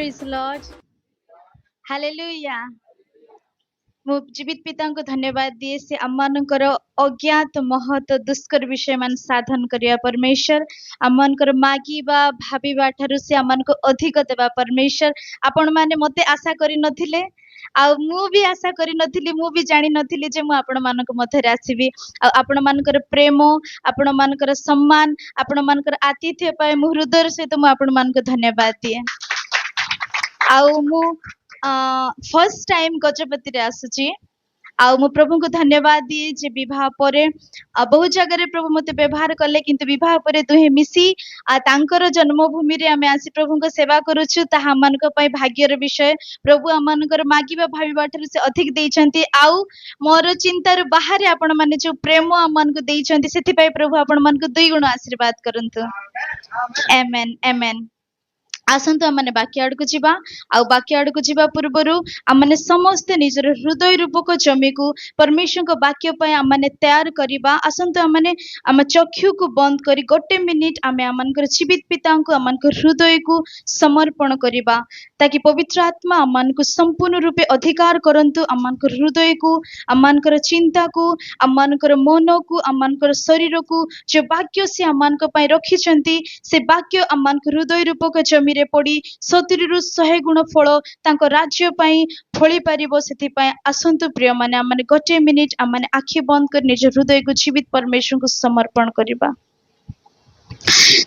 Praise the Lord. Hallelujah. ମୁଁ ଜୀବିତ ପିତାଙ୍କୁ ଧନ୍ୟବାଦ ଦିଏ ସେ ଆମମାନଙ୍କର ଅଜ୍ଞାତ ମହତ ଦୁଷ୍କର ବିଷୟମାନ ସାଧନ କରିବା ପରମେଶ୍ୱର ଆମମାନଙ୍କର ମାଗିବା ଭାବିବା ଠାରୁ ସେ ଆମମାନଙ୍କୁ ଅଧିକ ଦେବା ପରମେଶ୍ୱର ଆପଣମାନେ ମୋତେ ଆଶା କରିନଥିଲେ ଆଉ ମୁଁ ବି ଆଶା କରିନଥିଲି ମୁଁ ବି ଜାଣିନଥିଲି ଯେ ମୁଁ ଆପଣମାନଙ୍କ ମଧ୍ୟରେ ଆସିବି ଆଉ ଆପଣମାନଙ୍କର ପ୍ରେମ ଆପଣମାନଙ୍କର ସମ୍ମାନ ଆପଣମାନଙ୍କର ଆତିଥ୍ୟ ପାଇଁ ମୁଁ ହୃଦୟର ସହିତ ମୁଁ ଆପଣମାନଙ୍କୁ ଧନ୍ୟବାଦ ଦିଏ ଆଉ ମୁଁ फर्स्ट टाइम गजपति रे आसुची आउ मु प्रभु को धन्यवाद दिए जे विवाह परे बहुत जगह प्रभु मते व्यवहार कले किंतु विवाह परे दुहे मिसी तांकर जन्मभूमि रे आमे आसी प्रभु को सेवा करूछु ताहा मानक पय भाग्यर विषय प्रभु आमानकर मागिबा भाबिबा ठारु से अधिक देइछंती आउ मोर चिंतार बाहर आपण माने जो प्रेम आमान को देइछंती सेति पय प्रभु आपण मान को दुई गुण आशीर्वाद करंतु आमेन आमेन आसंतु आमने बाकी आड़ को जीवा आउ बाकी आड़ को जीवा पूर्वरु आमने समस्त निजर हृदय रूपक जमी को परमेश्वर को वाक्य पय आमने तैयार करिबा आसंतु आमने आम चक्षु को बंद करी गोटे मिनिट आमे आमनकर जीवित पिता को आमनकर हृदय को समर्पण करिबा ताकि पवित्र आत्मा आमन को संपूर्ण रूपे अधिकार करंतु आमनकर हृदय को आमनकर चिंता को आमनकर मन को आमनकर शरीर को जो वाक्य से आमनक पय रखिचंती से वाक्य आमनकर हृदय रूपक जमी पड़ी 70 रु 100 गुण फल तांको राज्य पई फळी पारिबो सेति पई आसंतु प्रिय माने आमने गोटे मिनिट आमने आखि बंद कर निज हृदय को जीवित परमेश्वर को समर्पण करिबा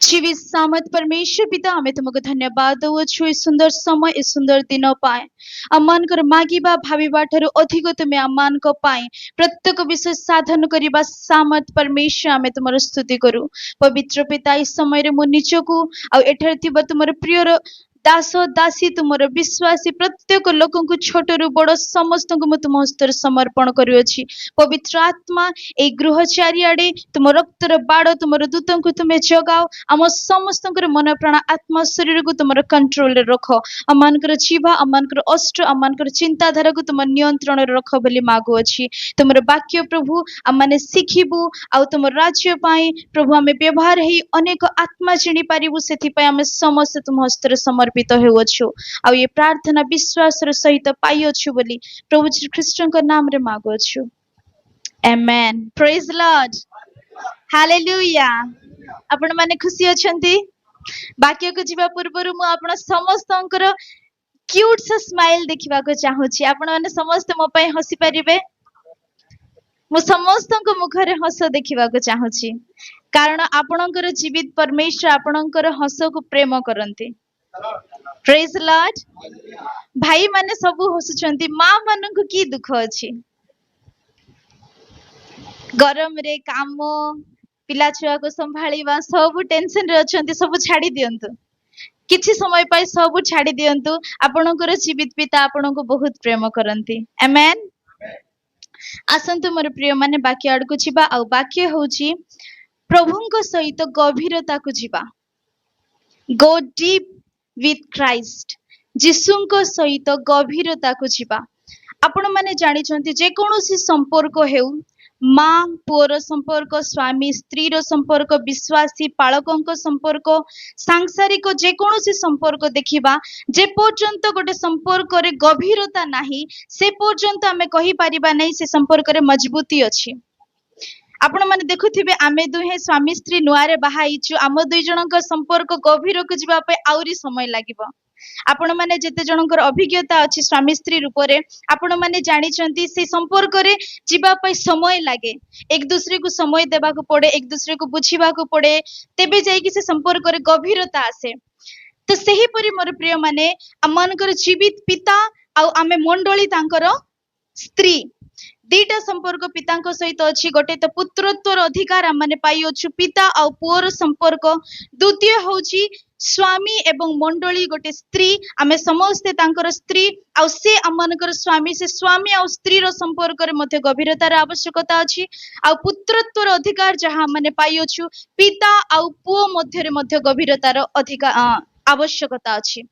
जीवित सामत परमेश्वर पिता हमें तुमको धन्यवाद दउछु ए सुंदर समय ए सुंदर दिन पाए अम्मान कर मागिबा भाबिबा ठारु अधिक तुमे अम्मान को पाए प्रत्येक विषय साधन करिबा सामत परमेश्वर हमें तुमर स्तुति करू पवित्र पिता इस समय रे मो निजको आ एठार थिबा तुमर प्रिय दास दासी तुमर विश्वासी प्रत्येक लोक को छोट रु बड़ समस्त को तुम हस्तर समर्पण करुअछि पवित्र आत्मा ए गृह चारिआडे तुम रक्तर बाड़ तुमर दूत को तुमे जगाओ आम समस्त मन प्राण आत्मा शरीर को तुम कंट्रोल रे रख अमानकर जीवा अमानकर अष्ट अमानकर चिंताधारा को तुम नियंत्रण रे रख बोली मागु अछि तुमर वाक्य प्रभु आमने शिखिबु आ तुम राज्य पाई प्रभु आमे व्यवहार हे अनेक आत्मा चिनी पारिबु सेति पय आमे समस्त तुम हस्तर समर्पित हेउछु आ ये प्रार्थना विश्वास र सहित पाइछु बोली प्रभु श्री कृष्ण को नाम रे मागुछु आमेन प्रेज लॉर्ड हालेलुया आपण माने खुशी अछंती वाक्य को जीवा पूर्व मु आपण समस्तंकर क्यूट सा स्माइल देखिबा को चाहूची आपण माने समस्त मो पय हसी परिबे मु समस्तंक मुखरे हस देखिबा को चाहूची कारण आपणकर जीवित परमेश्वर आपणकर हस को प्रेम करंती प्रेज लॉर्ड भाई माने सबु हसुचंती मां मानन को की दुख अछि गरम रे काम पिला छुआ को संभाळीबा सब टेंशन रे अछंती सब छाडी दियंतु किछि समय पाई सब छाडी दियंतु आपणकर जीवित पिता आपणको बहुत प्रेम करंती आमेन आसंतु मोर प्रिय माने बाकी आड़ को छिबा आ वाक्य होची प्रभुंक सहित गभीरता को छिबा गो डीप विथ क्राइस्ट जिसुंक सहित गभीरता को छिबा आपण माने जानि छंती जे कोनोसी संपर्क हेउ मां पुअर संपर्क स्वामी स्त्री रो संपर्क विश्वासी पालकंक संपर्क सांसारिक जे कोनोसी संपर्क देखिबा जे पर्यंत गोटे संपर्क रे गभीरता नाही से पर्यंत हमें कहि परिबा नै से संपर्क रे मजबूती अछि आपण माने देखुथिबे आमे दुहे स्वामी स्त्री नुआरे बाहाइछु आम दुई जनक संपर्क गभीर को जीवा पे आउरी समय लागिबो आपण माने जेते जनकर अभिज्ञता अछि स्वामी स्त्री रूप रे आपण माने जानि चंती से संपर्क रे जीवा पे समय लागे एक दूसरे को समय देबा को पड़े एक दूसरे को बुझिबा को पड़े तेबे जाई कि से संपर्क रे गभीरता आसे तो सही परि मोर प्रिय माने अमनकर जीवित पिता आ आमे मंडली तांकर स्त्री दीटा संपर्क पिता सहित अच्छी गोटे तो पुत्रत्वर अधिकार आमने पाई अच्छु पिता आ पुअर संपर्क द्वितीय होची स्वामी एवं मंडली गोटे स्त्री आमे समस्ते तांकर स्त्री आ से आमनकर स्वामी से स्वामी आ स्त्री रो संपर्क रे मध्य गभीरतार आवश्यकता अछि आ पुत्रत्वर अधिकार जहां माने पाई अच्छु पिता आ पुओ मध्य रे मध्य गभीरतार अधिकार आवश्यकता अछि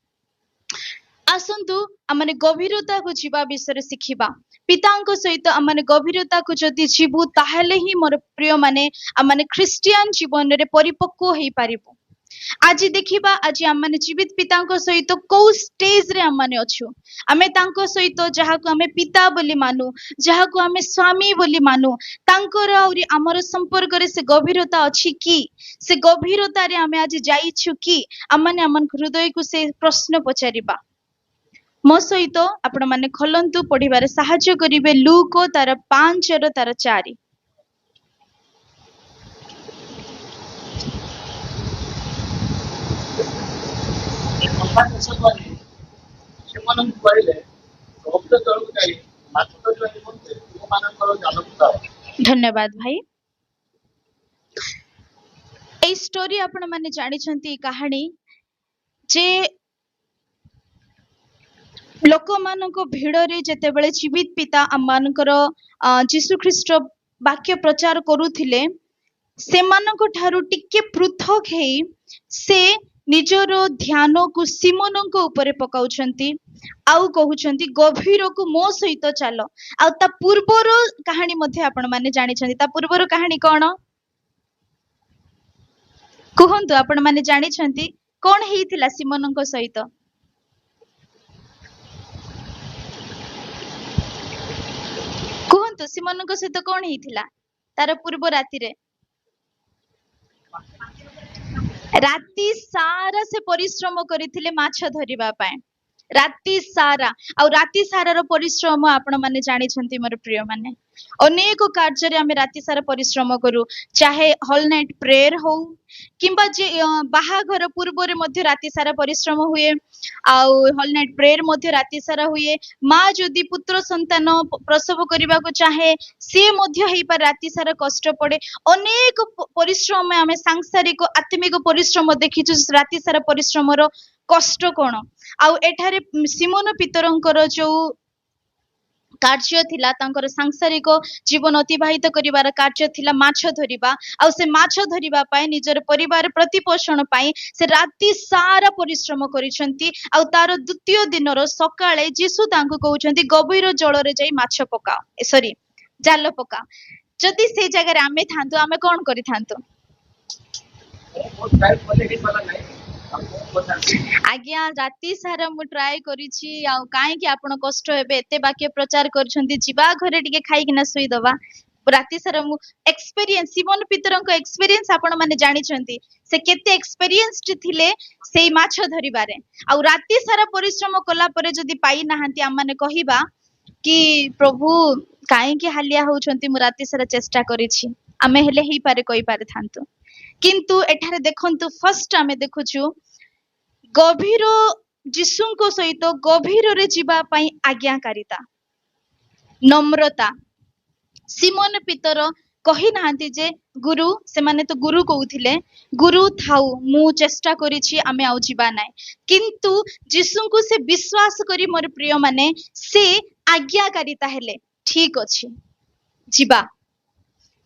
आसंतु आमने गभीरता को जीवा विषय शिखिबा पितांको सहित आमने गभीरता को जदि जीवु ताहेले ही मोर प्रिय माने आमने ख्रिस्टियन जीवन रे परिपक्व हेई पारिबो आज देखिबा आज आम माने जीवित पिता सहित कौ स्टेज रे आम माने अच्छु आमे तांको सहित जहा को आमे पिता बोली मानु जहा को आमे स्वामी बोली मानु तांकर आउरी हमर संपर्क रे से गभीरता अछि कि से गभीरता रे आमे आज जाइछु कि आम माने हमन हृदय को से प्रश्न पचारिबा मो सहित आपण माने खोलंतु पढ़िबारे साहाय्य करिवे लूक तार 5 रो तार 4 ସେମାନଙ୍କୁ କହିଲେ ସମୁଦ୍ର ତଳକୁ ଯାଇ ମାଛ ଧରିବା ନିମନ୍ତେ ତୁମମାନଙ୍କର ଜାଲକୁ ଦାଅ। धन्यवाद भाई ए स्टोरी आपण माने जानि छंती कहानी जे ଲୋକମାନଙ୍କ ଭିଡରେ ଯେତେବେଳେ ଜୀବିତ ପିତା ଆମମାନଙ୍କର ଯୀଶୁ ଖ୍ରୀଷ୍ଟ ବାକ୍ୟ ପ୍ରଚାର କରୁଥିଲେ ସେମାନଙ୍କ ଠାରୁ ଟିକେ ପୃଥକ ହେଇ ସେ ନିଜର ଧ୍ୟାନକୁ ସିମୋନଙ୍କ ଉପରେ ପକାଉଛନ୍ତି ଆଉ କହୁଛନ୍ତି ଗଭୀରକୁ ମୋ ସହିତ ଚାଲ ଆଉ ତା ପୂର୍ବର କାହାଣୀ ମଧ୍ୟ ଆପଣ ମାନେ ଜାଣିଛନ୍ତି ତା ପୂର୍ବର କାହାଣୀ କଣ କୁହନ୍ତୁ ଆପଣ ମାନେ ଜାଣିଛନ୍ତି କଣ ହେଇଥିଲା ସିମୋନଙ୍କ ସହିତ କୁହନ୍ତୁ ସିମୋନଙ୍କ ସହିତ କଣ ହେଇଥିଲା ତାର ପୂର୍ବ ରାତିରେ ରାତି ସାରା ସେ ପରିଶ୍ରମ କରିଥିଲେ ମାଛ ଧରିବା ପାଇଁ ରାତି ସାରା ଆଉ ରାତି ସାରାର ପରିଶ୍ରମ ଆପଣ ମାନେ ଜାଣିଛନ୍ତି ମୋର ପ୍ରିୟ ମାନେ ଅନେକ କାର୍ଯ୍ୟରେ ଆମେ ରାତି ସାରା ପରିଶ୍ରମ କରୁ ଚାहे ହଲ୍ ନାଇଟ୍ ପ୍ରେୟର ହଉ କିମ୍ବା ଯେ ବାହାଘର ପୂର୍ବରେ ମଧ୍ୟ ରାତି ସାରା ପରିଶ୍ରମ ହୁଏ ଆଉ ହଲ୍ ନାଇଟ୍ ପ୍ରେୟର ମଧ୍ୟ ରାତି ସାରା ହୁଏ ମା ଯଦି ପୁତ୍ର ସନ୍ତାନ ପ୍ରସବ କରିବାକୁ ଚାहे ସିଏ ମଧ୍ୟ ହେଇପାରେ ରାତି ସାରା କଷ୍ଟ ପଡେ ଅନେକ ପରିଶ୍ରମ ଆମେ ସାଂସାରିକ ଆତ୍ମିକ ପରିଶ୍ରମ ଦେଖିଛୁ ରାତି ସାରା ପରିଶ୍ରମର କଷ୍ଟ କଣ ଆଉ ଏଠାରେ ସିମୋନ ପିତରଙ୍କର ଯୋଉ କାର୍ଯ୍ୟ ଥିଲା ତାଙ୍କର ସାଂସାରିକ ଜୀବନ ଅତିବାହିତ କରିବାର କାର୍ଯ୍ୟ ଥିଲା ମାଛ ଧରିବା ଆଉ ସେ ମାଛ ଧରିବା ପାଇଁ ନିଜର ପରିବାର ପ୍ରତିପୋଷଣ ପାଇଁ ସେ ରାତି ସାରା ପରିଶ୍ରମ କରିଛନ୍ତି ଆଉ ତାର ଦ୍ୱିତୀୟ ଦିନର ସକାଳେ ଯୀଶୁ ତାଙ୍କୁ କହୁଛନ୍ତି ଗଭୀର ଜଳରେ ଯାଇ ମାଛ ପକାଅ ସରି ଜାଲ ପକାଅ ଯଦି ସେ ଜାଗାରେ ଆମେ ଥାନ୍ତୁ ଆମେ କଣ କରିଥାନ୍ତୁ ଆଜ୍ଞା ରାତି ସାରା ମୁଁ ଟ୍ରାଏ କରିଛି ଆଉ କାହିଁକି ଆପଣ କଷ୍ଟ ହେବେ ଏତେ ବାକ୍ୟ ପ୍ରଚାର କରୁଛନ୍ତି ଯିବା ଘରେ ଟିକେ ଖାଇକିନା ଶୋଇଦବା ରାତି ସାରା ମୁଁ ଏକ୍ସପେରିଏନ୍ସ ସିମୋନ ପିତରଙ୍କ ଏକ୍ସପେରିଏନ୍ସ ଆପଣ ମାନେ ଜାଣିଛନ୍ତି ସେ କେତେ ଏକ୍ସପେରିଏନ୍ସଡ ଥିଲେ ସେଇ ମାଛ ଧରିବାରେ ଆଉ ରାତି ସାରା ପରିଶ୍ରମ କଲା ପରେ ଯଦି ପାଇନାହାନ୍ତି ଆମମାନେ କହିବା କି ପ୍ରଭୁ କାହିଁକି ହାଲିଆ ହଉଛନ୍ତି ମୁଁ ରାତି ସାରା ଚେଷ୍ଟା କରିଛି ଆମେ ହେଲେ ହେଇପାରେ କହିପାରିଥାନ୍ତୁ କିନ୍ତୁ ଏଠାରେ ଦେଖନ୍ତୁ ଫର୍ଷ୍ଟ ଆମେ ଦେଖୁଛୁ ଗଭୀର ଯୀଶୁଙ୍କ ସହିତ ଗଭୀରରେ ଯିବା ପାଇଁ ଆଜ୍ଞାକାରିତା ନମ୍ରତା ସିମୋନ ପିତର କହି ନାହାନ୍ତି ଯେ ଗୁରୁ ସେମାନେ ତ ଗୁରୁ କହୁଥିଲେ ଗୁରୁ ଥାଉ ମୁଁ ଚେଷ୍ଟା କରିଛି ଆମେ ଆଉ ଯିବା ନାହିଁ କିନ୍ତୁ ଯୀଶୁଙ୍କୁ ସେ ବିଶ୍ୱାସ କରି ମୋର ପ୍ରିୟ ମାନେ ସେ ଆଜ୍ଞାକାରିତା ହେଲେ ଠିକ ଅଛି ଯିବା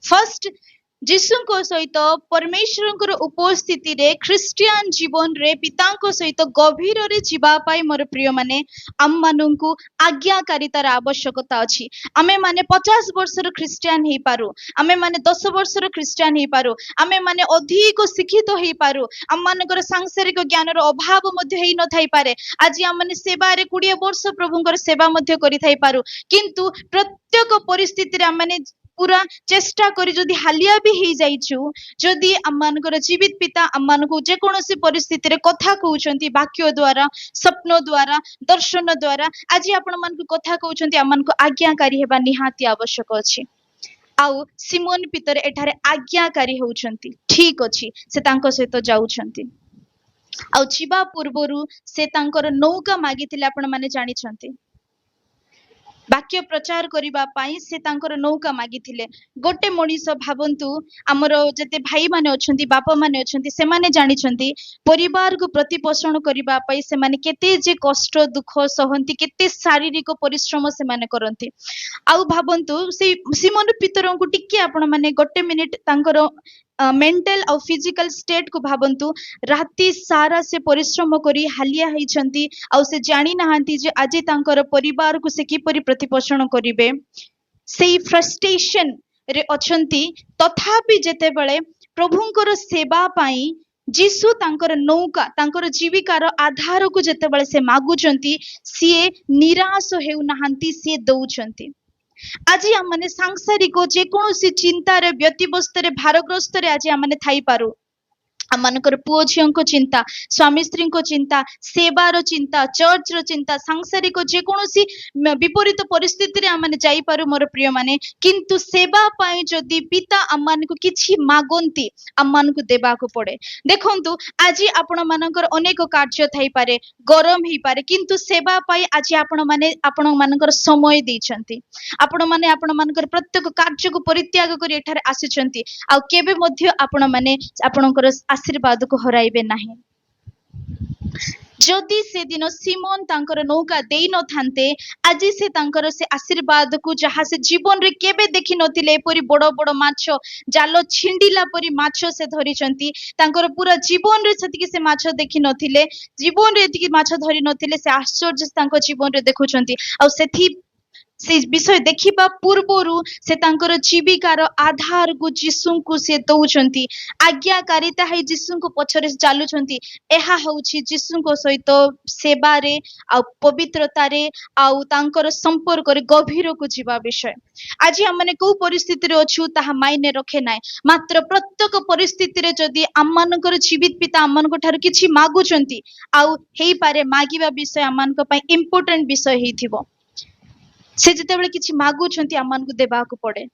ଫର୍ଷ୍ଟ ଯୀଶୁଙ୍କ ସହିତ ପରମେଶ୍ୱରଙ୍କର ଉପସ୍ଥିତିରେ ଖ୍ରୀଷ୍ଟିଆନ ଜୀବନରେ ପିତାଙ୍କ ସହିତ ଗଭୀରରେ ଯିବା ପାଇଁ ମୋର ପ୍ରିୟ ମାନେ ଆମମାନଙ୍କୁ ଆଜ୍ଞାକାରିତାର ଆବଶ୍ୟକତା ଅଛି ଆମେ ମାନେ 50 ବର୍ଷର ଖ୍ରୀଷ୍ଟିଆନ ହେଇପାରୁ ଆମେ ମାନେ 10 ବର୍ଷର ଖ୍ରୀଷ୍ଟିଆନ ହେଇପାରୁ ଆମେ ମାନେ ଅଧିକ ଶିକ୍ଷିତ ହେଇପାରୁ ଆମମାନଙ୍କର ସାଂସାରିକ ଜ୍ଞାନର ଅଭାବ ମଧ୍ୟ ହେଇ ନଥାଇପାରେ ଆଜି ଆମମାନେ ସେବାରେ 20 ବର୍ଷ ପ୍ରଭୁଙ୍କର ସେବା ମଧ୍ୟ କରିଥାଇପାରୁ କିନ୍ତୁ ପ୍ରତ୍ୟେକ ପରିସ୍ଥିତିରେ ଆମମାନେ ପୁରା ଚେଷ୍ଟା କରି ଯଦି ହାଲିଆ ବି ହେଇଯାଇଛୁ ଯଦି ଆମମାନଙ୍କର ଜୀବିତ ପିତା ଆମମାନଙ୍କୁ ଯେକୌଣସି ପରିସ୍ଥିତିରେ କଥା କହୁଛନ୍ତି ବାକ୍ୟ ଦ୍ୱାରା ସ୍ୱପ୍ନ ଦ୍ୱାରା ଦର୍ଶନ ଦ୍ୱାରା ଆଜି ଆପଣମାନଙ୍କୁ କଥା କହୁଛନ୍ତି ଆମମାନଙ୍କୁ ଆଜ୍ଞାକାରୀ ହେବା ନିହାତି ଆବଶ୍ୟକ ଅଛି ଆଉ ସିମୋନ ପିତର ଏଠାରେ ଆଜ୍ଞାକାରୀ ହେଉଛନ୍ତି ଠିକ ଅଛି ସେ ତାଙ୍କ ସହିତ ଯାଉଛନ୍ତି ଆଉ ଯିବା ପୂର୍ବରୁ ସେ ତାଙ୍କର ନୌକା ମାଗିଥିଲେ ଆପଣ ମାନେ ଜାଣିଛନ୍ତି ବାକ୍ୟ ପ୍ରଚାର କରିବା ପାଇଁ ସେ ତାଙ୍କର ନୌକା ମାଗିଥିଲେ ଗୋଟେ ମଣିଷ ଭାବନ୍ତୁ ଆମର ଯେତେ ଭାଇ ମାନେ ଅଛନ୍ତି ବାପା ମାନେ ଅଛନ୍ତି ସେମାନେ ଜାଣିଛନ୍ତି ପରିବାରକୁ ପ୍ରତିପୋଷଣ କରିବା ପାଇଁ ସେମାନେ କେତେ ଯେ କଷ୍ଟ ଦୁଃଖ ସହନ୍ତି କେତେ ଶାରୀରିକ ପରିଶ୍ରମ ସେମାନେ କରନ୍ତି ଆଉ ଭାବନ୍ତୁ ସେଇ ସିମୋନ ପିତରଙ୍କୁ ଟିକେ ଆପଣ ମାନେ ଗୋଟେ ମିନିଟ ତାଙ୍କର मेंटल और फिजिकल स्टेट को भावंतु राति सारा से परिश्रम करी हालिया ହେଇଛନ୍ତି ଆଉ ସେ ଜାଣି ନାହାନ୍ତି ଯେ ଆଜି ତାଙ୍କର ପରିବାରକୁ ସେ କିପରି ପ୍ରତିପୋଷଣ କରିବେ ସେଇ ଫ୍ରଷ୍ଟ୍ରେସନ ରେ ଅଛନ୍ତି ତଥାପି ଯେତେବେଳେ ପ୍ରଭୁଙ୍କର ସେବା ପାଇଁ जीशु तांकर नौका तांकर जीविकार आधार को जेतेबेले से मागुचंती सीए निराश हेउ नाहंती सीए दउचंती आज आम मैंने सांसारिक जेकोसी चिंतार व्यतिबस्तर भारग्रस्त आज आम मैंने थाई पारू आम मानकर पुओ झील को चिंता स्वामी स्त्री को चिंता सेवार चिंता चर्च रो चिंता सांसारिक जेकोसी विपरीत परिस्थिति रे आम माने जाई पारू मोर प्रिय माने किंतु सेवा पाई जदि पिता आम मानकु किछि मागंती आम मानकु देबा को पड़े देखंतु आज आपण मानकर अनेक कार्य थाई पारे गरम ही पारे किंतु सेवा पाई आज आपण मानकर समय देइछंती आपण मानकर प्रत्येक कार्य को परित्याग करी एठारे आसीछंती आ केबे मध्य आपण माने आपणकर आशीर्वाद को हराइबे नाही जदि से दिन सिमोन तांकर नौका देई न थांते आज से तांकर से आशीर्वाद को जहाँ से जीवन रे केबे देखि नथिले एपरि बड़ बड़ माछ जाल छिंडिला परी माछ से धरिचंती तांकर पूरा जीवन रे सेतिकी से माछ देखि नथिले जीवन रे एतिकी माछ धरि नथिले से आश्चर्य तांकर जीवन रे देखुचंती आ सेथि से विषय देखिबा पूर्वरु से तांकर जीविकार आधार को जीसु को से दउचंती आज्ञाकारिता है जीसु को पछरे चालुचंती एहा होउछि जीसु को सहित सेवा रे आ पवित्रता रे आ तांकर संपर्क रे गभीर को जीवा विषय आज हम माने को परिस्थिति रे अछु ताहा मायने रखे नाय मात्र प्रत्येक परिस्थिति रे जदि आम मानकर जीवित पिता आम मानक ठार किछि मागुचंती आ हेई पारे मागिबा विषय आम मानक पई इंपोर्टेंट विषय हेइथिबो से जितेबेले किछि मागुछंती आमानकु देबाकु पड़े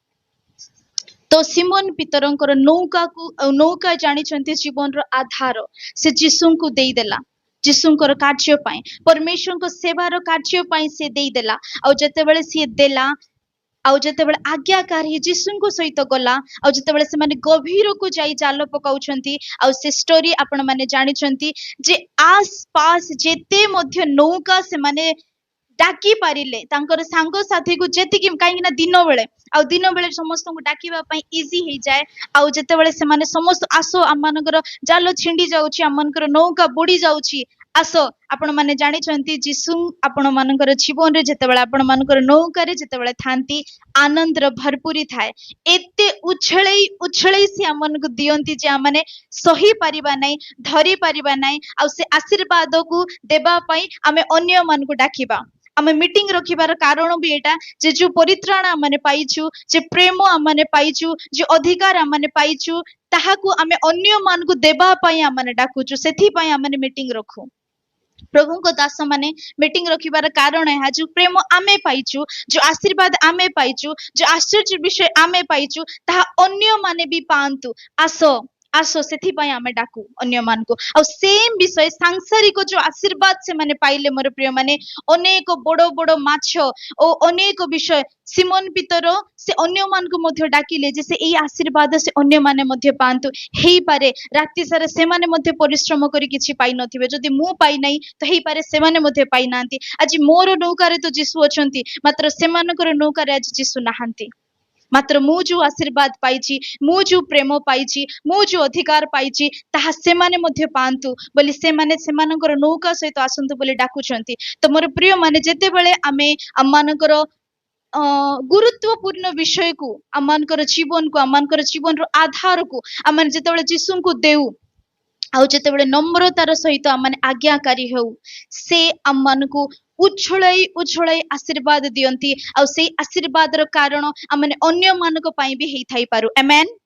तो सिमोन पितरंकर नौका जानिछंती जीवन रो आधार से जीसुंकु देई देला जीसुंकर कार्य पाई परमेश्वर को सेवार कार्य पाई से देई देला आ जतेबेले से देला आ जतेबेले आज्ञाकारी जीसुंको सहित गला आ जतेबेले से माने गभीर को जाई जाल पकाउछंती आ से स्टोरी आपण माने जानिछंती जे आस पास जेते मध्य नौका से माने डाकी पारिले तांकर सांग साथी को जेतिकी काई ना दिन बेले समस्त को डाकीबा पई इजी हे जाए आ जते बेले से माने समस्त आसो आम मानकर जाल छिंडी जाउची आम मानकर नौका बुड़ी जाउची आसो आपण माने जानि छंती जीसु आपण मानकर जीवन रे जते बेले आपण मानकर नौका रे जते बेले थांती आनंद रो भरपूरी थाए एते उछळई से आम मानक दियंती जे आम माने सही परिबा नै धरी परिबा नै आ से आशीर्वाद को देबा पई आमे अन्य मान को डाकीबा आमे मीटिंग रखिबार कारण भी एटा जे जो परित्राण आमने पाइछु जे प्रेम आमने पाइछु जे अधिकार आमने पाइछु ताहाकू आमे अन्य मान को देबा पई आमने डाकुछु सेथि पई आमने मीटिंग रखु प्रभु को दास माने मीटिंग रखिबार कारण है जो प्रेम आमे पाइछु जो आशीर्वाद आमे पाइछु जो आश्चर्य विषय आमे पाइछु ताहा अन्य माने भी पांतु आसो आसो सेथि पई आमे डाकू अन्य मान को आ सेम विषय सांसारिक जो आशीर्वाद से माने पाइले मोर प्रिय माने अनेक बड़ बड़ माछ ओ अनेक विषय सिमोन पितर से अन्य मान को मध्य डाकिले जे से एई आशीर्वाद से अन्य माने मध्य पांतु हेई पारे राति सारा से माने मध्य परिश्रम करी किछि पाइ नथिबे जदि मु पाइ नै तो हेई पारे से माने मध्य पाइ नांती आज मोर नौकारे तो जीसु अछंती मात्र से मानकर नौकारे आज जीसु नाहंती मात्र मु जो आशीर्वाद पाइछि मु जो प्रेम पाइछि मु जो अधिकार पाइछि ताहा से माने मध्य पांतु बोली से माने से मानकर नौका सहित आसंतु बोली डाकुछंती तो मोर प्रिय माने जेते बेले आमे अमानकर गुरुत्वपूर्ण विषय को अमानकर जीवन रो आधार को आमान जेते बेले जीसु को देउ आउ जेते बेले नम्रतार सहित आमाने आज्ञाकारी हेउ से आमान को उछळई आशीर्वाद दियंती आ से आशीर्वाद रो कारण आमाने अन्य मानक पई भी हेई थाई पारु आमेन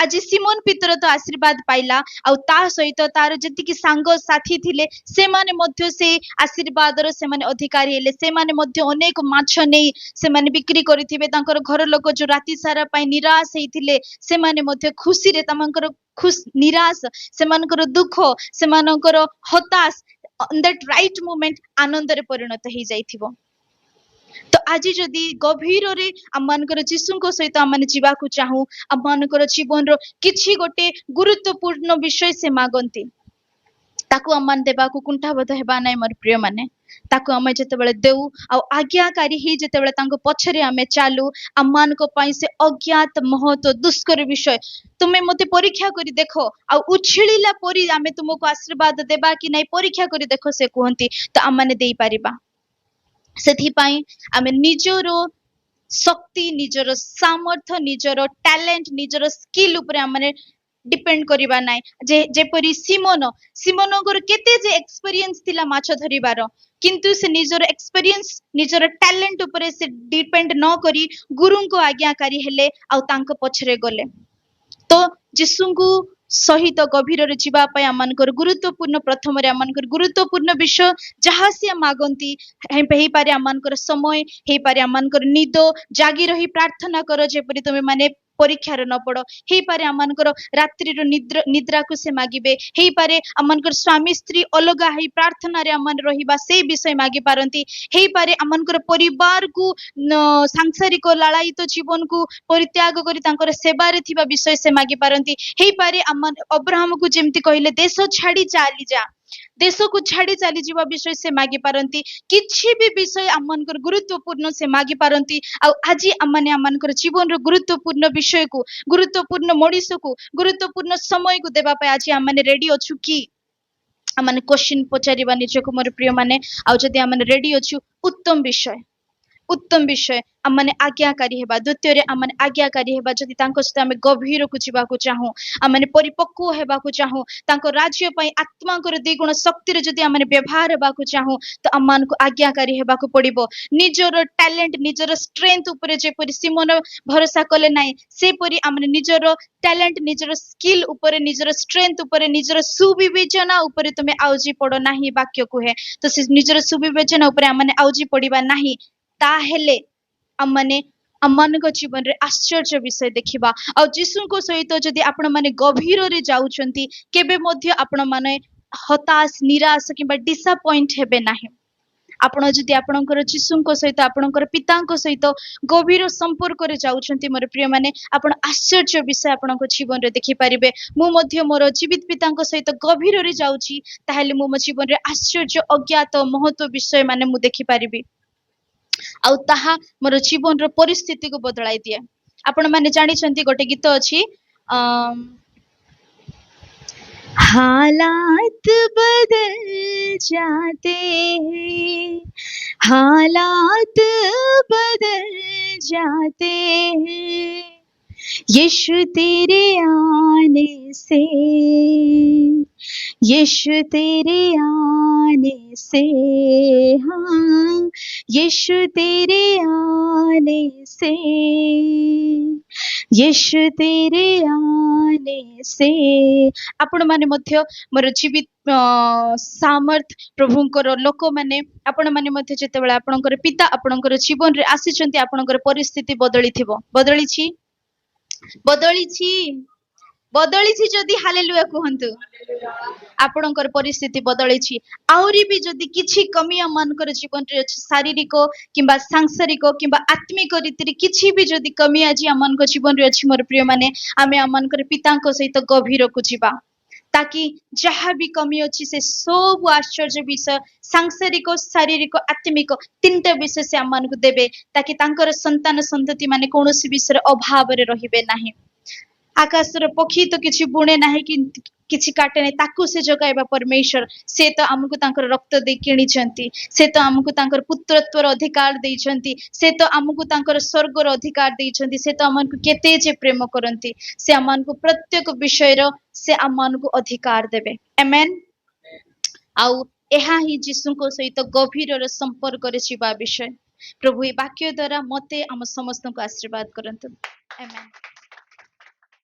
आज सिमोन पितर तो आशीर्वाद पाइला आ ता सहित तार जतिकी सांग साथी थिले से माने मध्य से आशीर्वाद रो से माने अधिकारी हेले से माने मध्य अनेक माछ नै से माने बिक्री करिथिबे तांकर घर लोक जो राति सारा पई निराश हेइथिले से माने मध्य खुशी रे तांकर खुश निराश से मानकर दुख से मानकर हताश on that right moment आनंद रे परिणत हे जाइथिबो तो आज जदि गभीर रे आमानकर जीसुको सहित आमाने जीवाकू चाहू आमानकर जीवन रो किछि गोटे गुरुत्वपूर्ण विषय से मागंती ताकू आमान देबाकू कुंठाबोध हेबा नै मोर प्रिय माने ताकू आमे जतेबेले देउ आ आज्ञाकारी ही जतेबेले तांको पछरे आमे चालू आमान को पई से अज्ञात महत्व दुष्कर विषय तुमे मते परीक्षा करी देखो आ उछिलिला परी आमे तुमको आशीर्वाद देबा कि नै परीक्षा करी देखो से कहंती तो आमाने देई परिबा सेथि पई आमे निजरो शक्ति निजरो सामर्थ्य निजरो टैलेंट निजरो स्किल ऊपर आमे डिपेंड करिबा नाइ जे जेपरि सिमोनगर केते जे एक्सपीरियंस थिला माछ धरिबार किंतु से निजर एक्सपीरियंस निजर टैलेंट उपरे से डिपेंड न करी गुरुको आज्ञाकारी हेले आ तांको पछरे गले तो जीशुଙ୍କୁ सहित गभीर जीवा आमनकर गुरुत्वपूर्ण प्रथम आमनकर गुरुत्वपूर्ण विषय जहाँ सी मागंती हे पारे आमनकर समय हे पारे आमनकर निद जागी रही प्रार्थना कर जेपरि तुमे माने परीक्षार न पड़ हे पारे आमनकर रात्रि निद्रा को से मागिबे हे पारे आमनकर स्वामी स्त्री अलगा हे प्रार्थना रे आमन रहिबा से विषय मागी पारंती हे पारे आमनकर परिवार को सांसारिक लालायित जीवन को परित्याग करी तांकर सेवा रे थिबा विषय से मागी पारंती हे पारे अब्राहम को जेमती कहले देश छाड़ी चली जा देश को छाड़ी चली जीवा विषय से मागी पारंती किछि भी विषय आमनकर गुरुत्वपूर्ण से मागी पारंती आ आज आमने आमनकर जीवन रो गुरुत्वपूर्ण विषय को गुरुत्वपूर्ण मनीष को गुरुत्वपूर्ण समय को देबा पे आज आमने रेडी अछु कि आमने क्वेश्चन पचारिबा निजको मोर प्रिय माने आ जदि आमने रेडी अछु उत्तम विषय आमने आज्ञाकारी हेबा द्वितीय रे आमने आज्ञाकारी हेबा जदि तांको सहित आमे गभीर को जीवा को चाहू आमने परिपक्व हेबा को चाहू तांको राज्य पई आत्मा कर द्विगुण शक्ति रे जदि आमने व्यवहार हेबा को चाहू तो आमान को आज्ञाकारी हेबा को पड़िबो निजर टैलेंट निजर स्ट्रेंथ ऊपर जे परि सिमोन भरोसा कले नाही से परि आमने निजर टैलेंट निजर स्किल ऊपर निजर स्ट्रेंथ ऊपर निजर सुविवेचना ऊपर तुमे आउजी पड़ो नाही वाक्य को है तो से निजर सुविवेचना ऊपर आमने आउजी पड़िबा नाही ताहेले आमने आमनक जीवन रे आश्चर्य विषय देखिबा आ जीशुको सहित जदि आपण माने गभीर रे जाउछंती केबे मध्य आपण माने हताश निराश किबा डिसअपॉइंट हेबे नाही आपण जदि आपणकर जीशुको सहित आपणकर पिताको सहित गभीर संपर्क रे जाउछंती मोर प्रिय माने आपण आश्चर्य विषय आपणको जीवन रे देखि परिबे मु मध्य मोर जीवित पिताको सहित गभीर रे जाउची ताहेले मु मो जीवन रे आश्चर्य अज्ञात महत्व विषय माने मु देखि परिबी आउ ताहा मोर जीवन रो परिस्थिति को बदलाई दिए आपण माने जानि छंती गोटे गीत अछि हालात बदल जाते हैं हालात बदल जाते हैं यीशु तेरे आने से यीशु तेरे आने से हाँ यीशु तेरे आने से यीशु तेरे आने से आपण माने मध्य मोर जीवित सामर्थ प्रभुंकर लोक माने आपण माने मध्य जेतेबेला आपणकर पिता आपणकर जीवन रे आसीचंती आपणकर परिस्थिति बदली थिबो बदली छी जदि हालेलुया कहंतु आपणकर परिस्थिति बदली छी आउरी भी जदि किछि कमी मानकर जीवन रे अछि शारीरिक किंबा सांसारिक किंबा आत्मिक रीति किछि भी जदि कमी आज आमनक जीवन रे अछि मोर प्रिय माने आमे आमनकर पिताको सहित गभीर को जीवा ताकि जहाँ भी कमी अच्छी से सब आश्चर्य विषय सांसारिक शारीरिक आत्मिक तीनटा विषय से आम को देवे ताकि तांकर संतान संतति माने कौनसी विषय अभाव रे रहिबे नाही आकाशर पक्षी तो किछि बुणे नाही कि किछि काटे नाही ताकू से जगाइबा परमेश्वर से तो हमको तांकर रक्त दे किणिचंती से तो हमको तांकर पुत्रत्वर अधिकार देइचंती से तो हमको तांकर स्वर्गर अधिकार देइचंती से तो हमन को केते जे प्रेम करंती से हमन को प्रत्येक विषय रो से हमन को अधिकार देबे आमेन आउ एहा ही जीसु को सहित गभीर रो संपर्क रे छिबा विषय प्रभु ए वाक्य द्वारा मते हम समस्त को आशीर्वाद करंतु आमेन।